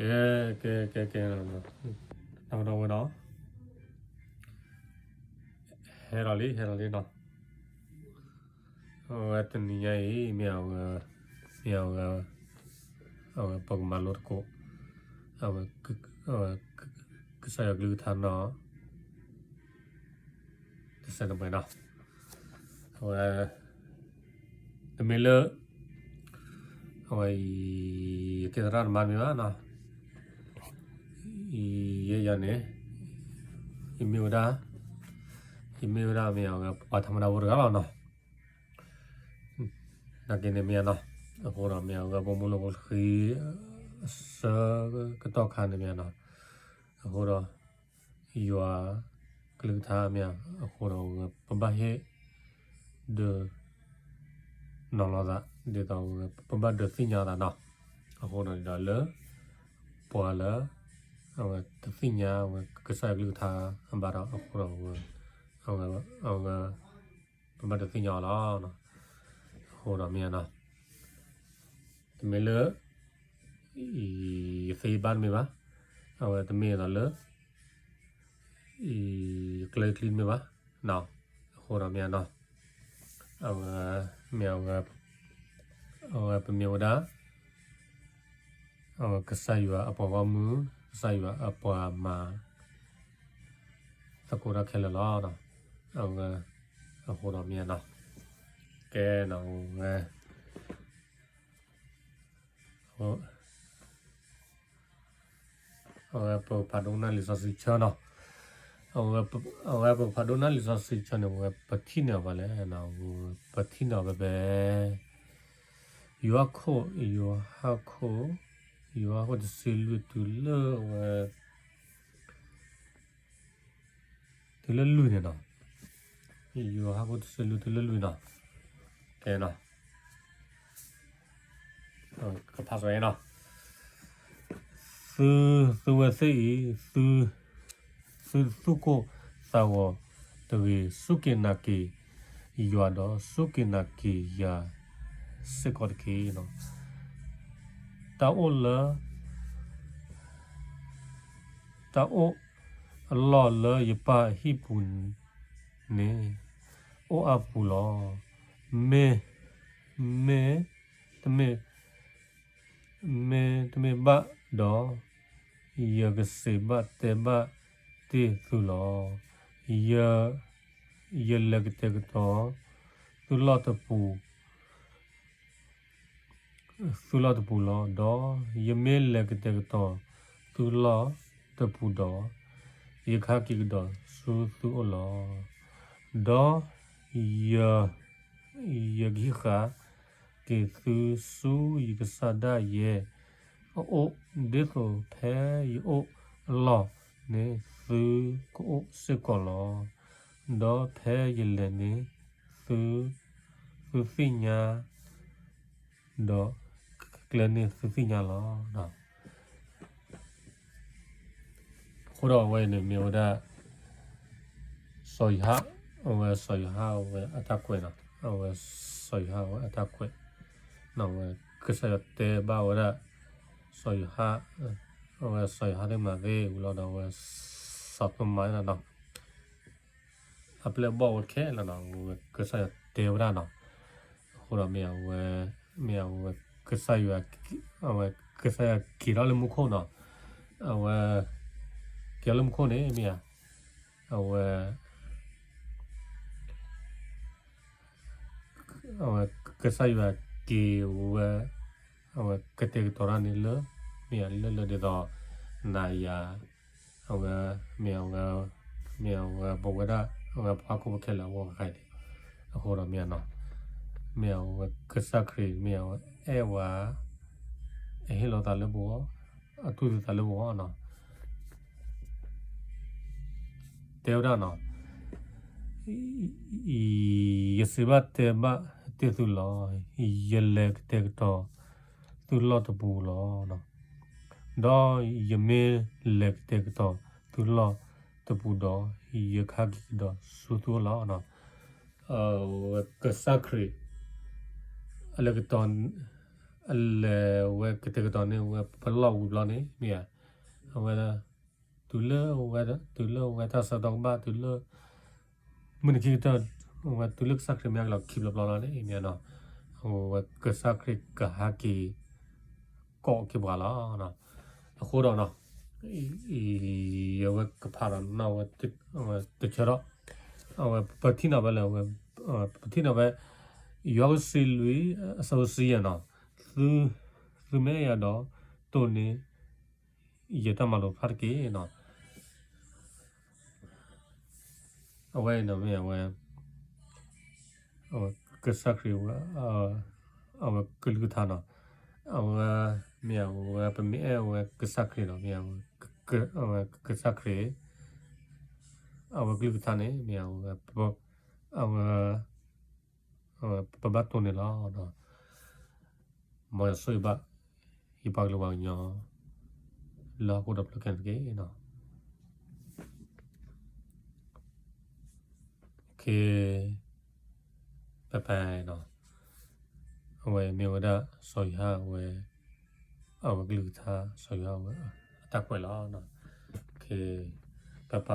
ကဲတော့ဟဲ့တော့ဟိုတနည်းရေးမြောင်ပကမာလို့ကိုကစားရဂလူထာနော်တစ်စက်တော့နော်ဟိုတမီလဟိုကေဒရာမမီဝါနော်ရနေအမီဝဒါမြောင်ပါသမနာဝရကတော့နော်နာကင်းနေမြေနော်အခုတော့မြောင်ကဘုံမလို့ခီစကတော့ခါနေမြေနော်အခုတော့ယူအာကလူသားမြောင်အခုတော့ပပဟဲdeနော်လာတဲ့တော့ပပဒသိညာတာနော်အခုတော့ဒါလေပေါ်လာတသိညာကစားကလူသားအမတော့အခုတော့အောင်ပပဒသိညာလားနော်ဟိုတော့မြန်နော်တမီလေဖေးပန်မေပါတမီတော့လေကလကလင်းမေပါနော်ဟိုတော့မြန်နော်မြောင်ပမြောဒါကစားရအပေါ်မူစားရအပေါ်မှာတကူရခဲလာတော့ဟိုတော့မြန်နော်ကဲနော်ပေါ်ပါဒုနာလီစာစီချာနော်ပေါ်ပါဒုနာလီစာစီချာနော်ပတိနေပါလေနော်ပတိနော်ပဲယောဟာဒစီလူတူလေလူနေနော်ယောဟာဒစီလူတူလူနော်ကဲနော်ကဖာဆိုရင်နော်သူဝစီသူကိုသာဝတဝေစုကေနာကေယောတော့စုကေနာကေယာစကောတကေနော်တာအိုအလော်လယပါဟိပုန်နေအိုအပူလောမေတမေဘတော့ယကစေဘတေဘတေသူလောယလကတေကတော့သူလောတပူလောတော့ယမေလကတေကတော့သူလောတပူတော့ယခကိကတော့သူလောတော့ယဂိခာကေသူစုယကစဒယေအိုဒေကိုဖဲယောလောနေသူကိုစကောလောတော့ဖဲယလနေသူဖိညာတော့ကလနေသူဖိညာလောနော်ခုတော့ဝဲနေမြို့ဒါဆိုရဝဲအတက်ကွဲနော်ဝဲဆိုရဝဲအတက်ကွဲနော်ဝဲကစားတဲ့ဘာဝရဆိုရဝဲဆိုရတဲ့မှာလေဦးလောတော့ဝဲစပ်မိုင်းနော်အပလက်ဘောခဲလာနော်ကစားတဲ့ဝရနော်ခုတော့မြေဝဲကစားရကစားကီရလမှုခုနော်ဝဲကီရလမှုခုနေမြေဝဲကစားရကီဝဲကတဲ့တော်ရနေလို့မြေလတဲ့တော့နိုင်ရမြေဘောကဒါဘာကိုခဲလာဝခိုင်အခုတော့မြေနော်မြေကစားခရီမြေအဲဝါဟဲလောတာလဘောအတူတူတာလဘောနော်တေဝရနော်ယစဘတ်တေဘတေသူလောယလက်တေတော့သူလောတပူလောနော်တော့ယမေလက်တေတော့သူလောတပူတော့ယခါကိတော့စုသူလောနော်ကစားခရီအလကတန် alle we kete to ne we plo blo ne mia we tu le we ta sa dong ba tu le mun ki ta we tu le sak me la ki blo blo ne mia no we ka sak ka ha ki ko ki ba la no khu do no ye we ka pa no we te chero we patina ba le we patina ba yo si lui so si ya noသူမဲရတော့တုန်နေရတမလို့ဖတ်ကေနော်အဝဲနော်မဲအဝဲကစားခရီဝအဝကလူထာနော်အဝမဲအဝပမဲအဝကစားခရီနော်မဲအဝကစားခရီအဝကလူထာနေမဲအဝပဘတ်တုန်နေလားနော်မဆွေဘဟိပကလဝညောလာကိုဒပလကန်ကေနော်ကေပပနော်အဝဲမြေဝဒဆောရဝဲအဝကလူသာဆောရဝဲအတက်ွယ်လားနော်ကေပ